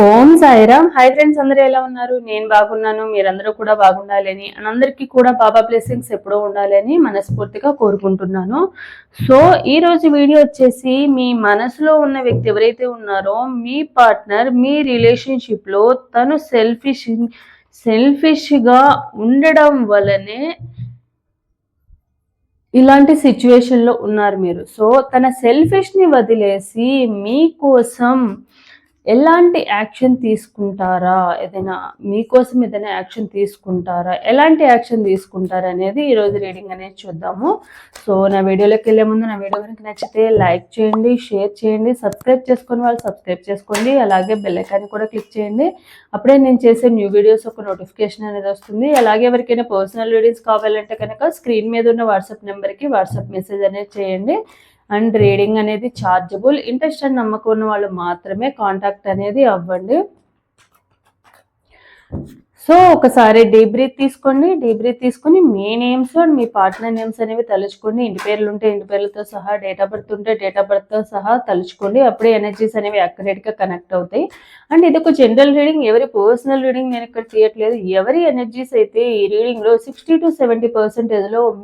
ఓం Sairam. Hi friends, అందరూ ఎలా ఉన్నారు? నేను బాగున్నాను. మీరందరూ కూడా బాగుండాలని, అందరికీ కూడా బాబా బ్లెస్సింగ్స్ ఎప్పుడూ ఉండాలని మనస్ఫూర్తిగా కోరుకుంటున్నాను. సో ఈ రోజు వీడియో వచ్చేసి, మీ మనసులో ఉన్న వ్యక్తి ఎవరైతే ఉన్నారో మీ పార్ట్నర్ మీ రిలేషన్షిప్లో తను సెల్ఫిష్గా ఉండడం వల్లనే ఇలాంటి సిచ్యువేషన్లో ఉన్నారు మీరు. సో తన సెల్ఫిష్ని వదిలేసి మీకోసం ఎలాంటి యాక్షన్ తీసుకుంటారా, ఏదైనా మీకోసం ఏదైనా యాక్షన్ తీసుకుంటారా, ఎలాంటి యాక్షన్ తీసుకుంటారా అనేది ఈరోజు రీడింగ్ అనేది చూద్దాము. సో నా వీడియోలోకి వెళ్ళే ముందు నా వీడియో కనుక నచ్చితే లైక్ చేయండి, షేర్ చేయండి, సబ్స్క్రైబ్ చేసుకుని వాళ్ళు సబ్స్క్రైబ్ చేసుకోండి, అలాగే బెల్ ఐకాన్ కూడా క్లిక్ చేయండి. అప్పుడే నేను చేసే న్యూ వీడియోస్ ఒక నోటిఫికేషన్ అనేది వస్తుంది. అలాగే ఎవరికైనా పర్సనల్ రీడింగ్స్ కావాలంటే కనుక స్క్రీన్ మీద ఉన్న వాట్సాప్ నెంబర్కి వాట్సాప్ మెసేజ్ అనేది చేయండి. అండ్ రీడింగ్ అనేది ఛార్జబుల్. ఇంట్రెస్ట్ అని నమ్మకం ఉన్న వాళ్ళు మాత్రమే కాంటాక్ట్ అనేది అవ్వండి. సో ఒకసారి డీప్ బ్రీత్ తీసుకోండి. డీప్ బ్రీత్ తీసుకుని మీ నేమ్స్ అండ్ మీ పార్ట్నర్ నేమ్స్ అనేవి తలుచుకోండి. ఇంటి పేర్లు ఉంటే ఇంటి పేర్లతో సహా, డేట్ ఆఫ్ బర్త్ ఉంటే డేట్ ఆఫ్ బర్త్తో సహా తలుచుకోండి. అప్పుడే ఎనర్జీస్ అనేవి అక్యురేట్గా కనెక్ట్ అవుతాయి. అండ్ ఇది ఒక జనరల్ రీడింగ్, ఎవరి పర్సనల్ రీడింగ్ నేను ఇక్కడ తీయట్లేదు. ఎవరి ఎనర్జీస్ అయితే ఈ రీడింగ్లో 60 to 70%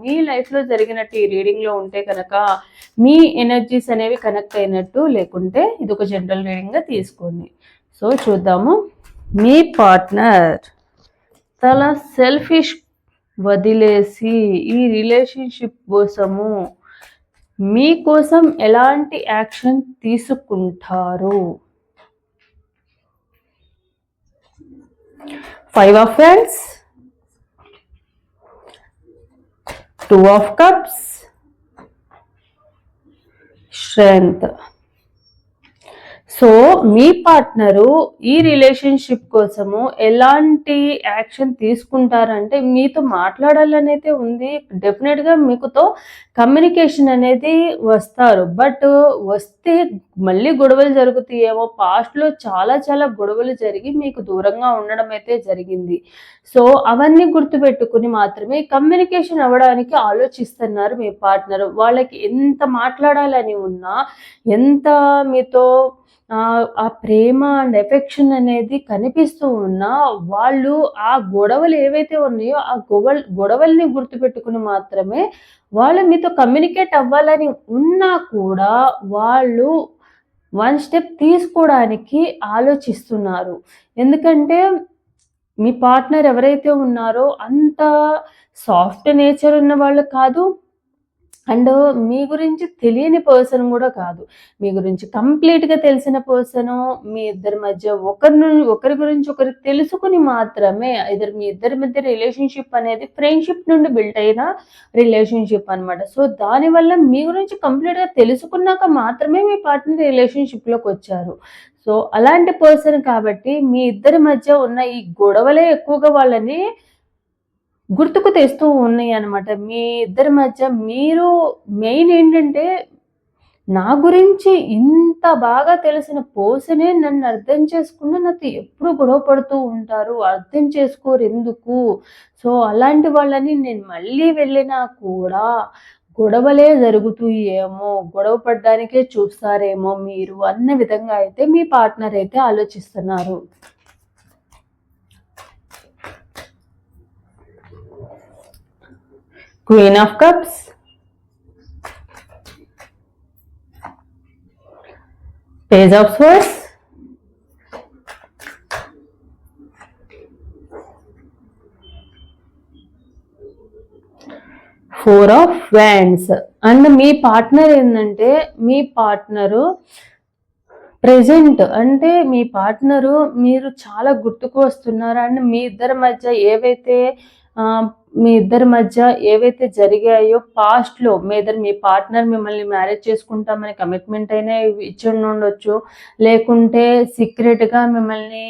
మీ లైఫ్లో జరిగినట్టు ఈ రీడింగ్లో ఉంటే కనుక మీ ఎనర్జీస్ అనేవి కనెక్ట్ అయినట్టు, లేకుంటే ఇది ఒక జనరల్ రీడింగ్గా తీసుకోండి. సో చూద్దాము. మీ పార్ట్నర్ తన సెల్ఫిష్ వదిలేసి ఈ రిలేషన్షిప్ కోసము మీకోసం ఎలాంటి యాక్షన్ తీసుకుంటారు? 5 of Wands, 2 of Cups, Strength. So మీ పార్ట్నరు ఈ రిలేషన్షిప్ కోసము ఎలాంటి యాక్షన్ తీసుకుంటారంటే, మీతో మాట్లాడాలనైతే ఉంది, డెఫినెట్గా మీకుతో కమ్యూనికేషన్ అనేది వస్తారు. బట్ వస్తే మళ్ళీ గొడవలు జరుగుతాయేమో. పాస్ట్లో చాలా చాలా గొడవలు జరిగి మీకు దూరంగా ఉండడం అయితే జరిగింది. సో అవన్నీ గుర్తుపెట్టుకుని మాత్రమే కమ్యూనికేషన్ అవ్వడానికి ఆలోచిస్తున్నారు మీ పార్ట్నర్. వాళ్ళకి ఎంత మాట్లాడాలని ఉన్నా, ఎంత మీతో ఆ ప్రేమ అండ్ ఎఫెక్షన్ అనేది కనిపిస్తూ ఉన్నా, వాళ్ళు ఆ గొడవలు ఏవైతే ఉన్నాయో ఆ గొడవల్ని గుర్తుపెట్టుకుని మాత్రమే వాళ్ళు మీతో కమ్యూనికేట్ అవ్వాలని ఉన్నా కూడా వాళ్ళు 1 స్టెప్ తీసుకోవడానికి ఆలోచిస్తున్నారు. ఎందుకంటే మీ పార్ట్నర్ ఎవరైతే ఉన్నారో అంత సాఫ్ట్ నేచర్ ఉన్న వాళ్ళు కాదు, అండ్ మీ గురించి తెలియని పర్సన్ కూడా కాదు. మీ గురించి కంప్లీట్గా తెలిసిన పర్సను. మీ ఇద్దరి మధ్య ఒకరి గురించి ఒకరు తెలుసుకుని మాత్రమే, మీ ఇద్దరి మధ్య రిలేషన్షిప్ అనేది ఫ్రెండ్షిప్ నుండి బిల్ట్ అయిన రిలేషన్షిప్ అనమాట. సో దానివల్ల మీ గురించి కంప్లీట్గా తెలుసుకున్నాక మాత్రమే మీ పార్ట్నర్ రిలేషన్షిప్లోకి వచ్చారు. సో అలాంటి పర్సన్ కాబట్టి మీ ఇద్దరి మధ్య ఉన్న ఈ గొడవలే ఎక్కువగా వాళ్ళని గుర్తుకు తెస్తూ ఉన్నాయి అనమాట. మీ ఇద్దరి మధ్య మీరు మెయిన్ ఏంటంటే, నా గురించి ఇంత బాగా తెలిసిన పర్సనే నన్ను అర్థం చేసుకున్న నాతో ఎప్పుడు గొడవ పడుతూ ఉంటారు, అర్థం చేసుకోరు ఎందుకు. సో అలాంటి వాళ్ళని నేను మళ్ళీ వెళ్ళినా కూడా గొడవలే జరుగుతాయేమో, గొడవ పడడానికే చూస్తారేమో మీరు అన్న విధంగా అయితే మీ పార్ట్నర్ అయితే ఆలోచిస్తున్నారు. Queen of Cups, Page of Swords, 4 of Wands. And మీ పార్ట్నర్ ఏంటంటే, మీ పార్ట్నరు ప్రెజెంట్ అంటే మీ పార్ట్నరు మీరు చాలా గుర్తుకు వస్తున్నారు. అండ్ మీ ఇద్దరి మధ్య ఏవైతే జరిగాయో పాస్ట్లో, మీ పార్ట్నర్ మిమ్మల్ని మ్యారేజ్ చేసుకుంటామని కమిట్మెంట్ అయినా ఇచ్చి ఉండొచ్చు, లేకుంటే సీక్రెట్గా మిమ్మల్ని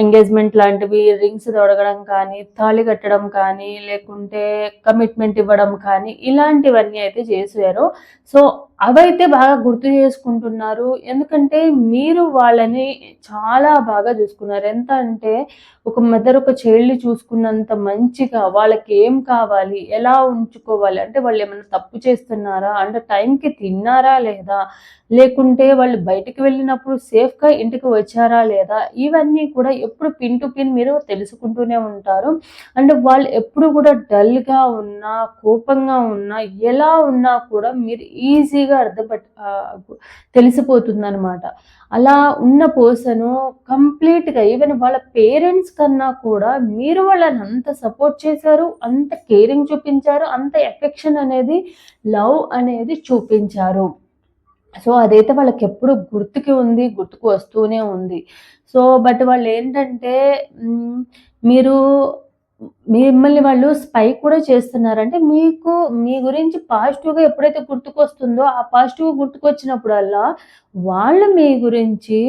ఎంగేజ్మెంట్ లాంటివి, రింగ్స్ తొడగడం కానీ, తాళి కట్టడం కానీ, లేకుంటే కమిట్మెంట్ ఇవ్వడం కానీ, ఇలాంటివన్నీ అయితే చేశారు. సో అవైతే బాగా గుర్తు చేసుకుంటున్నారు. ఎందుకంటే మీరు వాళ్ళని చాలా బాగా చూసుకున్నారు. ఎంత అంటే ఒక మదర్ ఒక చైల్డ్‌ని చూసుకున్నంత మంచిగా వాళ్ళకి ఏం కావాలి? ఎలా ఉంచుకోవాలి? అంటే వాళ్ళేమన్నా తప్పు చేస్తున్నారా? అంటే టైంకి తిన్నారా లేదా? లేకుంటే వాళ్ళు బయటికి వెళ్ళినప్పుడు సేఫ్‌గా ఇంటికి వచ్చారా లేదా? ఇవన్నీ కూడా ఎప్పుడు పిన్ టు పిన్ మీరు తెలుసుకుంటూనే ఉంటారు. అండ్ వాళ్ళు ఎప్పుడు కూడా డల్‌గా ఉన్నా, కోపంగా ఉన్నా, ఎలా ఉన్నా కూడా మీరు ఈజీగా తెలిసిపోతుందనమాట. అలా ఉన్న పర్సను కంప్లీట్‌గా ఈవెన్ వాళ్ళ పేరెంట్స్ కన్నా కూడా మీరు వాళ్ళని అంత సపోర్ట్ చేశారు, అంత కేరింగ్ చూపించారు, అంత ఎఫెక్షన్ అనేది, లవ్ అనేది చూపించారు. సో, అదైతే వాళ్ళకెప్పుడు గుర్తుకి ఉంది. గుర్తుకు వస్తూనే ఉంది. సో, బట్ వాళ్ళేంటంటే మీరు మిమ్మల్ని వాళ్ళు స్పై కూడా చేస్తున్నారు. అంటే మీకు మీ గురించి పాజిటివ్‌గా ఎప్పుడైతే గుర్తుకొస్తుందో, ఆ పాజిటివ్‌గా గుర్తుకొచ్చినప్పుడల్లా వాళ్ళు మీ గురించి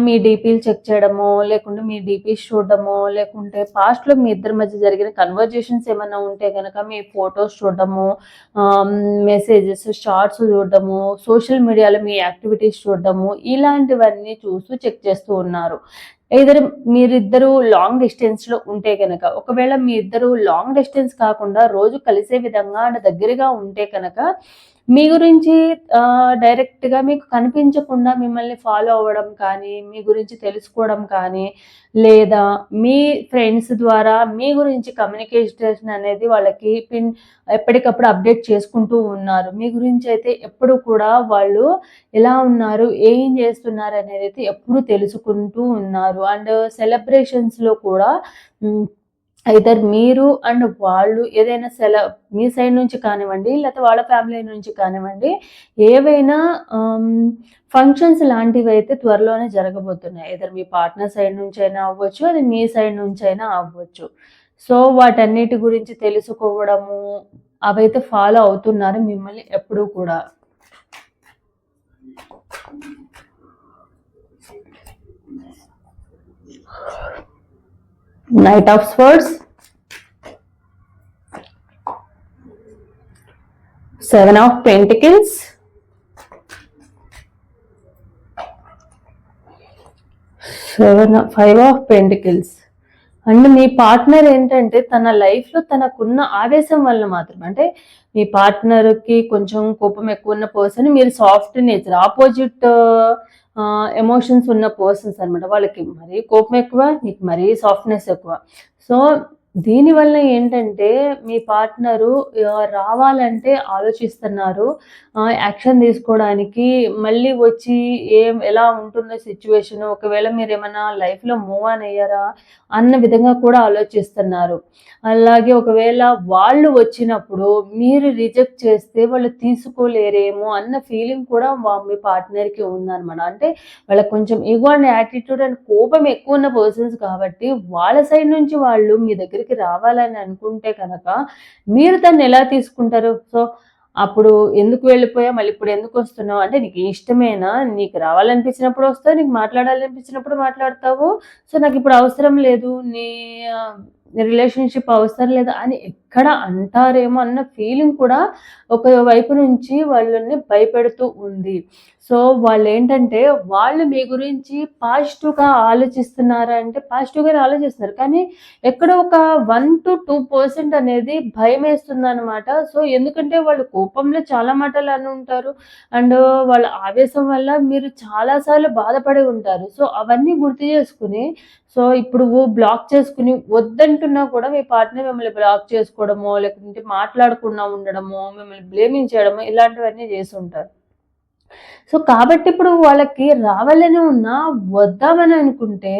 మీ డీపీలు చెక్ చేయడమో, లేకుంటే మీ డీపీస్ చూడడమో, లేకుంటే పాస్ట్‌లో మీ ఇద్దరి మధ్య జరిగిన కన్వర్జేషన్స్ ఏమన్నా ఉంటే గనక మీ ఫోటోస్ చూడడము, మెసేజెస్, షార్ట్స్ చూడడము, సోషల్ మీడియాలో మీ యాక్టివిటీస్ చూడడము, ఇలాంటివన్నీ చూస్తూ చెక్ చేస్తూ ఉన్నారు. ఎయిదర్ మీరిద్దరూ లాంగ్ డిస్టెన్స్‌లో ఉంటే గనక, ఒకవేళ మీ ఇద్దరు లాంగ్ డిస్టెన్స్ కాకుండా రోజు కలిసే విధంగా అండ్ దగ్గరగా ఉంటే కనుక, మీ గురించి డైరెక్ట్‌గా మీకు కనిపించకుండా మిమ్మల్ని ఫాలో అవ్వడం కానీ, మీ గురించి తెలుసుకోవడం కానీ, లేదా మీ ఫ్రెండ్స్ ద్వారా మీ గురించి కమ్యూనికేషన్ అనేది వాళ్ళకి ఎప్పటికప్పుడు అప్డేట్ చేసుకుంటూ ఉన్నారు. మీ గురించి అయితే ఎప్పుడు కూడా వాళ్ళు ఎలా ఉన్నారు, ఏం చేస్తున్నారు అనేదైతే ఎప్పుడూ తెలుసుకుంటూ ఉన్నారు. అండ్ సెలబ్రేషన్స్‌లో కూడా ఐదర్ మీరు అండ్ వాళ్ళు ఏదైనా మీ సైడ్ నుంచి కానివ్వండి, లేకపోతే వాళ్ళ ఫ్యామిలీ నుంచి కానివ్వండి, ఏవైనా ఫంక్షన్స్ లాంటివైతే త్వరలోనే జరగబోతున్నాయి. ఐదర్ మీ పార్ట్నర్ సైడ్ నుంచైనా అవ్వచ్చు, అది మీ సైడ్ నుంచైనా అవ్వచ్చు. సో, వాటన్నిటి గురించి తెలుసుకోవడము, అవైతే ఫాలో అవుతున్నారు మిమ్మల్ని ఎప్పుడూ కూడా. Knight of Swords, 7 of Pentacles, 5 of Pentacles. And మీ పార్ట్నర్ ఏంటంటే తన లైఫ్‌లో తనకున్న ఆవేశం వల్ల మాత్రమే, అంటే మీ పార్ట్నర్‌కి కొంచెం కోపం ఎక్కువ ఉన్న పర్సన్, మీరు సాఫ్ట్ నేచర్, ఆపోజిట్ ఎమోషన్స్ ఉన్న పర్సన్స్ అనమాట. వాళ్ళకి మరీ కోపం ఎక్కువ, మీకు మరీ సాఫ్ట్‌నెస్ ఎక్కువ. సో, దీనివల్ల ఏంటంటే మీ పార్ట్నరు రావాలంటే ఆలోచిస్తున్నారు. యాక్షన్ తీసుకోవడానికి మళ్ళీ వచ్చి ఎలా ఉంటుందో సిట్యుయేషన్, ఒకవేళ మీరేమన్నా లైఫ్‌లో మూవ్ ఆన్ అయ్యారా అన్న విధంగా కూడా ఆలోచిస్తున్నారు. అలాగే ఒకవేళ వాళ్ళు వచ్చినప్పుడు మీరు రిజెక్ట్ చేస్తే వాళ్ళు తీసుకోలేరేమో అన్న ఫీలింగ్ కూడా మీ పార్ట్నర్‌కి ఉందనమాట. అంటే వాళ్ళకి కొంచెం ఇగో అండ్ యాటిట్యూడ్ అండ్ కోపం ఎక్కువ ఉన్న పర్సన్స్ కాబట్టి వాళ్ళ సైడ్ నుంచి వాళ్ళు మీ దగ్గరికి రావాలని అనుకుంటే కనుక మీరు దాన్ని ఎలా తీసుకుంటారు? సో, అప్పుడు ఎందుకు వెళ్ళిపోయావు? మళ్ళీ ఇప్పుడు ఎందుకు వస్తున్నావు? అంటే నీకు ఇష్టమేనా? నీకు రావాలనిపించినప్పుడు వస్తావు. నీకు మాట్లాడాలనిపించినప్పుడు మాట్లాడతావు. సో, నాకిప్పుడు అవసరం లేదు. రిలేషన్‌షిప్ అవసరం లేదు అని ఎక్కడ అంటారేమో అన్న ఫీలింగ్ కూడా ఒక వైపు నుంచి వాళ్ళని భయపెడుతూ ఉంది. సో, వాళ్ళేంటంటే వాళ్ళు మీ గురించి పాజిటివ్‌గా ఆలోచిస్తున్నారా అంటే పాజిటివ్‌గానే ఆలోచిస్తున్నారు. కానీ ఎక్కడో ఒక 1-2% అనేది భయమేస్తుందనమాట. సో, ఎందుకంటే వాళ్ళు కోపంలో చాలా మాటలు అనుంటారు. అండ్ వాళ్ళ ఆవేశం వల్ల మీరు చాలా సార్లు బాధపడి ఉంటారు. సో, అవన్నీ గుర్తు చేసుకొని, సో, ఇప్పుడు బ్లాక్ చేసుకొని వద్దంటున్నా కూడా మీ పార్ట్నర్ మిమ్మల్ని బ్లాక్ చేసుకోవడమో, లేకుంటే మాట్లాడకుండా ఉండడమో, మిమ్మల్ని బ్లేమింగ్ చేయడమో ఇలాంటివన్నీ చేసుంటారు. సో, కాబట్టి ఇప్పుడు వాళ్ళకి రావాలని ఉన్నా వద్దామని అనుకుంటే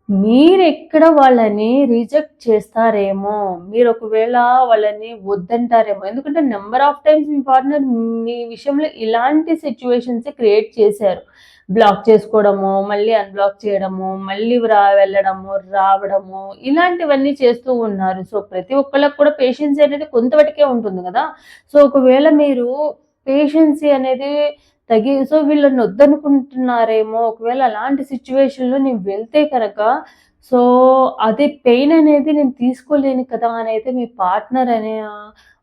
మీరెక్కడ వాళ్ళని రిజెక్ట్ చేస్తారేమో, మీరు ఒకవేళ వాళ్ళని వద్దంటారేమో. ఎందుకంటే నంబర్ ఆఫ్ టైమ్స్ మీ పార్ట్నర్ మీ విషయంలో ఇలాంటి సిట్యుయేషన్స్ క్రియేట్ చేశారు. బ్లాక్ చేసుకోవడము, మళ్ళీ అన్‌బ్లాక్ చేయడము, మళ్ళీ వెళ్ళడము, రావడము ఇలాంటివన్నీ చేస్తూ ఉన్నారు. సో, ప్రతి ఒక్కళ్ళకి కూడా పేషెన్సీ అనేది కొంతవరకే ఉంటుంది గదా! సో, ఒకవేళ మీరు పేషెన్సీ అనేది సో, వీళ్ళని వద్దనుకుంటున్నారేమో, ఒకవేళ అలాంటి సిట్యుయేషన్‌లో నేను వెళ్తే కనుక, సో, అది పెయిన్ అనేది నేను తీసుకోలేను కదా! అనైతే మీ పార్ట్నర్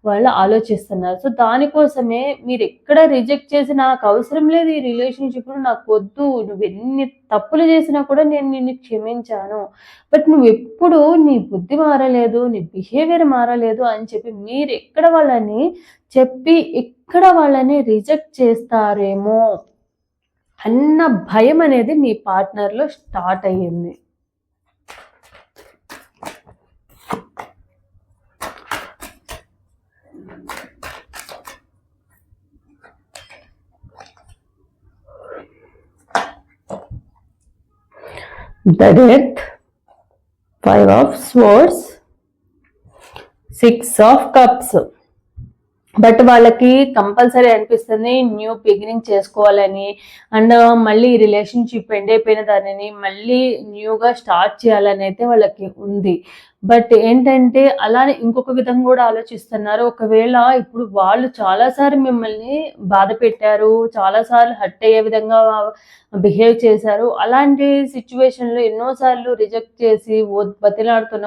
వాళ్ళు ఆలోచిస్తున్నారు. సో దానికోసమే మీరు ఎక్కడ రిజెక్ట్ చేసి నాకు అవసరం లేదు ఈ రిలేషన్షిప్, నాకు వద్దు, నువ్వు ఎన్ని తప్పులు చేసినా కూడా నేను నిన్ను క్షమించాను, బట్ నువ్వు ఎప్పుడు నీ బుద్ధి మారలేదు, నీ బిహేవియర్ మారలేదు అని చెప్పి మీరు ఎక్కడ వాళ్ళని చెప్పి ఎక్కడ వాళ్ళని రిజెక్ట్ చేస్తారేమో అన్న భయం అనేది మీ పార్ట్నర్లో స్టార్ట్ అయ్యింది. The Death, 5 of Swords, 6 of Cups. But వాళ్ళకి కంపల్సరీ అనిపిస్తుంది న్యూ బిగినింగ్ చేసుకోవాలని, అండ్ మళ్ళీ రిలేషన్షిప్ ఎండ్ అయిపోయిన దానిని మళ్ళీ న్యూగా స్టార్ట్ చేయాలని అయితే వాళ్ళకి ఉంది. బట్ ఏంటంటే అలానే ఇంకొక విధంగా కూడా ఆలోచిస్తున్నారు. ఒకవేళ ఇప్పుడు వాళ్ళు చాలాసార్లు మిమ్మల్ని బాధ పెట్టారు, చాలాసార్లు హర్ట్ అయ్యే విధంగా బిహేవ్ చేశారు, అలాంటి సిచ్యువేషన్లో ఎన్నోసార్లు రిజెక్ట్ చేసి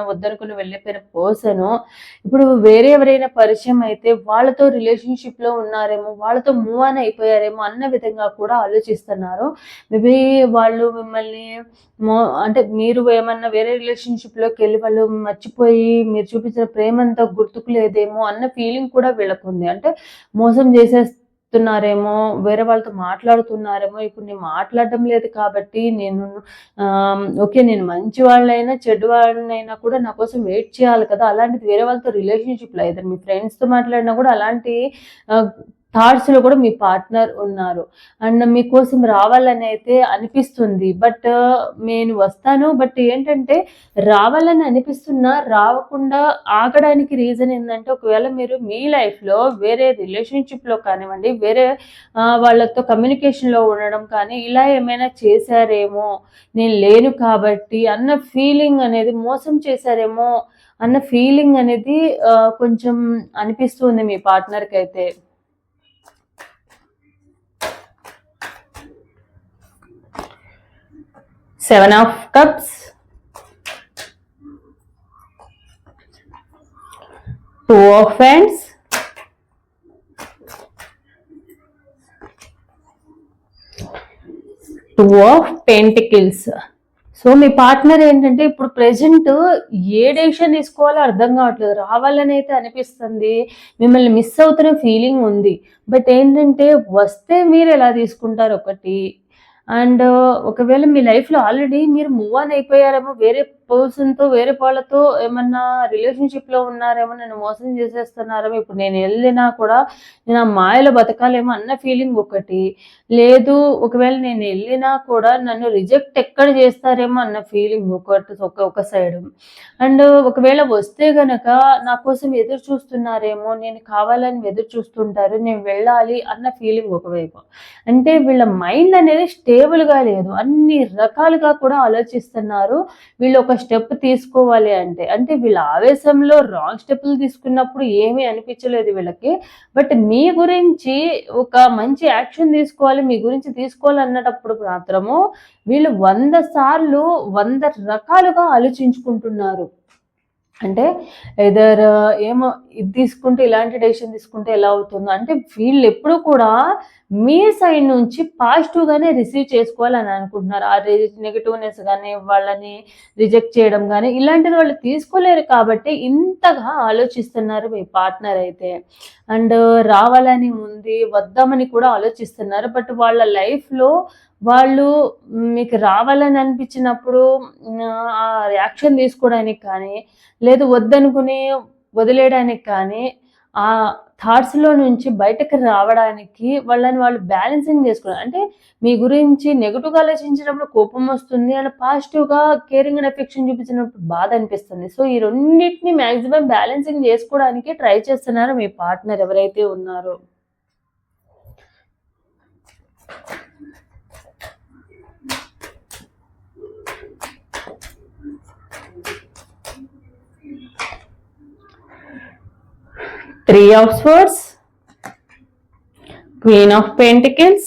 వద్దనుకుని వెళ్ళిపోయిన పర్సన్ ఇప్పుడు వేరే ఎవరైనా పరిచయం అయితే వాళ్ళతో రిలేషన్షిప్లో ఉన్నారేమో, వాళ్ళతో మూవ్ ఆన్ అయిపోయారేమో అన్న విధంగా కూడా ఆలోచిస్తున్నారు. మేబీ వాళ్ళు మిమ్మల్ని అంటే మీరు ఏమన్నా వేరే రిలేషన్షిప్లోకి వెళ్ళి వాళ్ళు మర్చిపోయి మీరు చూపించిన ప్రేమంతా గుర్తుకు లేదేమో అన్న ఫీలింగ్ కూడా వీళ్ళకు ఉంది. అంటే మోసం చేసేస్తున్నారేమో, వేరే వాళ్ళతో మాట్లాడుతున్నారేమో, ఇప్పుడు నేను మాట్లాడటం లేదు కాబట్టి నేను ఓకే నేను మంచి వాళ్ళైనా చెడ్డ వాళ్ళనైనా కూడా నా కోసం వెయిట్ చేయాలి కదా, అలాంటిది వేరే వాళ్ళతో రిలేషన్షిప్లో అయితే మీ ఫ్రెండ్స్తో మాట్లాడినా కూడా అలాంటి థాట్స్లో కూడా మీ పార్ట్నర్ ఉన్నారు అండ్ మీకోసం రావాలని అయితే అనిపిస్తుంది. బట్ నేను వస్తాను, బట్ ఏంటంటే రావాలని అనిపిస్తున్నా రావకుండా ఆగడానికి రీజన్ ఏంటంటే ఒకవేళ మీరు మీ లైఫ్లో వేరే రిలేషన్షిప్లో కానివ్వండి, వేరే వాళ్ళతో కమ్యూనికేషన్లో ఉండడం కానీ ఇలా ఏమైనా చేశారేమో నేను లేను కాబట్టి అన్న ఫీలింగ్ అనేది, మోసం చేశారేమో అన్న ఫీలింగ్ అనేది కొంచెం అనిపిస్తుంది మీ పార్ట్నర్కి అయితే. Seven of Cups, 2 of Wands, 2 of Pentacles. So me partner ఏంటంటే ఇప్పుడు ప్రెజెంట్ ఏ డెసిషన్ తీసుకోవాలో అర్థం కావట్లేదు, రావాలని అయితే అనిపిస్తుంది, మిమ్మల్ని మిస్ అవుతున్న ఫీలింగ్ ఉంది, బట్ ఏంటంటే వస్తే మీరు ఎలా తీసుకుంటారు ఒకటి, అండ్ ఒకవేళ మీ లైఫ్లో ఆల్రెడీ మీరు మూవ్ ఆన్ అయిపోయారేమో, వేరే పర్సన్తో వేరే వాళ్ళతో ఏమన్నా రిలేషన్షిప్లో ఉన్నారేమో, నన్ను మోసం చేసేస్తున్నారేమో, ఇప్పుడు నేను వెళ్ళినా కూడా నేను ఆ మాయలో బతకాలేమో అన్న ఫీలింగ్ ఒకటి, లేదు ఒకవేళ నేను వెళ్ళినా కూడా నన్ను రిజెక్ట్ ఎక్కడ చేస్తారేమో అన్న ఫీలింగ్ ఒక సైడ్, అండ్ ఒకవేళ వస్తే గనక నా కోసం ఎదురు చూస్తున్నారేమో, నేను కావాలని ఎదురు చూస్తుంటారు, నేను వెళ్ళాలి అన్న ఫీలింగ్ ఒకవైపు. అంటే వీళ్ళ మైండ్ అనేది స్టేబుల్గా లేదు, అన్ని రకాలుగా కూడా ఆలోచిస్తున్నారు. వీళ్ళు ఒక స్టెప్ తీసుకోవాలి అంటే వీళ్ళ ఆవేశంలో రాంగ్ స్టెప్పులు తీసుకున్నప్పుడు ఏమీ అనిపించలేదు వీళ్ళకి, బట్ మీ గురించి ఒక మంచి యాక్షన్ తీసుకోవాలి, మీ గురించి తీసుకోవాలి అన్నటప్పుడు మాత్రము వీళ్ళు 100 సార్లు 100 రకాలుగా ఆలోచించుకుంటున్నారు. అంటే ఎదర్ ఏమో ఇది తీసుకుంటే ఇలాంటి డెసిషన్ తీసుకుంటే ఎలా అవుతుందో, అంటే వీళ్ళు ఎప్పుడు కూడా మీ సైడ్ నుంచి పాజిటివ్గానే రిసీవ్ చేసుకోవాలని అనుకుంటున్నారు. ఆ నెగిటివ్నెస్ కానీ వాళ్ళని రిజెక్ట్ చేయడం కానీ ఇలాంటిది వాళ్ళు తీసుకోలేరు కాబట్టి ఇంతగా ఆలోచిస్తున్నారు మీ పార్ట్నర్ అయితే. అండ్ రావాలని ఉంది, వద్దామని కూడా ఆలోచిస్తున్నారు, బట్ వాళ్ళ లైఫ్లో వాళ్ళు మీకు రావాలని అనిపించినప్పుడు ఆ యాక్షన్ తీసుకోవడానికి కానీ, లేదు వద్దనుకుని వదిలేయడానికి కానీ, ఆ థాట్స్లో నుంచి బయటకు రావడానికి వాళ్ళని వాళ్ళు బ్యాలెన్సింగ్ చేసుకోవాలి. అంటే మీ గురించి నెగిటివ్గా ఆలోచించినప్పుడు కోపం వస్తుంది, అండ్ పాజిటివ్గా కేరింగ్ అండ్ ఎఫెక్షన్ చూపించినప్పుడు బాధ అనిపిస్తుంది. సో ఈ రెండింటిని మ్యాక్సిమం బ్యాలెన్సింగ్ చేసుకోవడానికి ట్రై చేస్తున్నారు మీ పార్ట్నర్ ఎవరైతే ఉన్నారో. Three of Swords, Queen of Pentacles,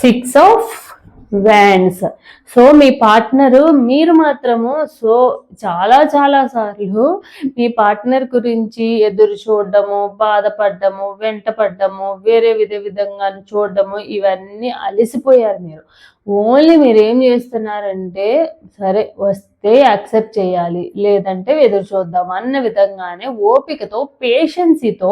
6 of wands. So మీ పార్ట్నరు మీరు మాత్రము సో చాలా చాలా సార్లు మీ పార్ట్నర్ గురించి ఎదురు చూడడము, బాధపడ్డము, వెంటపడ్డము, వేరే విధంగా చూడడము, ఇవన్నీ అలసిపోయారు మీరు. ఓన్లీ మీరేం చేస్తున్నారంటే సరే వస్తే యాక్సెప్ట్ చేయాలి, లేదంటే ఎదురు చూద్దాం అన్న విధంగానే ఓపికతో, పేషెన్సీతో,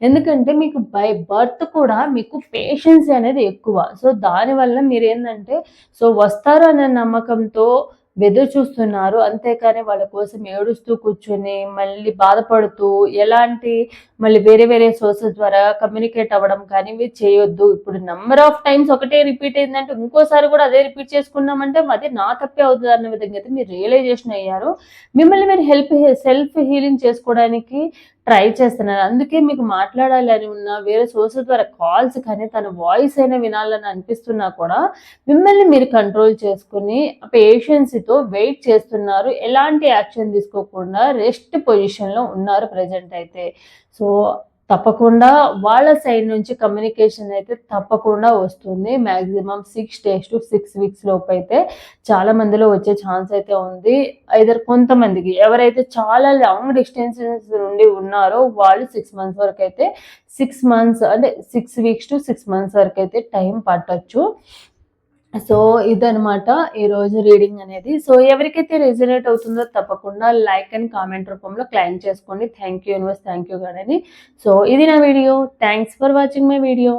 ఎందుకంటే మీకు బై బర్త్ కూడా మీకు పేషెన్సీ అనేది ఎక్కువ. సో దానివల్ల మీరేందంటే సో వస్తారు అనే నమ్మకంతో ఎదురు చూస్తున్నారు. అంతేకాని వాళ్ళ కోసం ఏడుస్తూ కూర్చొని మళ్ళీ బాధపడుతూ ఎలాంటి మళ్ళీ వేరే సోర్సెస్ ద్వారా కమ్యూనికేట్ అవ్వడం కానీ మీరు చేయొద్దు. ఇప్పుడు నెంబర్ ఆఫ్ టైమ్స్ ఒకటే రిపీట్ అయిందంటే ఇంకోసారి కూడా అదే రిపీట్ చేసుకున్నామంటే అది నా తప్పే అవుతుంది అన్న విధంగా అయితే మీరు రియలైజేషన్ అయ్యారు. మిమ్మల్ని మీరు సెల్ఫ్ హీలింగ్ చేసుకోవడానికి ట్రై చేస్తున్నారు. అందుకే మీకు మాట్లాడాలని ఉన్న వేరే సోర్సెస్ ద్వారా కాల్స్ కానీ తన వాయిస్ అయినా వినాలని అనిపిస్తున్నా కూడా మిమ్మల్ని మీరు కంట్రోల్ చేసుకుని పేషెన్సీతో వెయిట్ చేస్తున్నారు. ఎలాంటి యాక్షన్ తీసుకోకుండా రెస్ట్ పొజిషన్లో ఉన్నారు ప్రజెంట్ అయితే. సో తప్పకుండా వాళ్ళ సైడ్ నుంచి కమ్యూనికేషన్ అయితే తప్పకుండా వస్తుంది. మ్యాక్సిమం 6 days to 6 weeks లోపు అయితే చాలా మందిలో వచ్చే ఛాన్స్ అయితే ఉంది. ఐదర్ కొంతమందికి ఎవరైతే చాలా లాంగ్ డిస్టెన్సెస్ నుండి ఉన్నారో వాళ్ళు 6 months వరకు అయితే 6 months అంటే 6 weeks to 6 months వరకు అయితే టైం పట్టొచ్చు. సో ఇదనమాట ఈరోజు రీడింగ్ అనేది. సో ఎవరికైతే రెజనేట్ అవుతుందో తప్పకుండా లైక్ అండ్ కామెంట్ రూపంలో క్లైమ్ చేసుకోండి. Thank you universe, thank you గడని. సో ఇది నా video. Thanks for watching my video.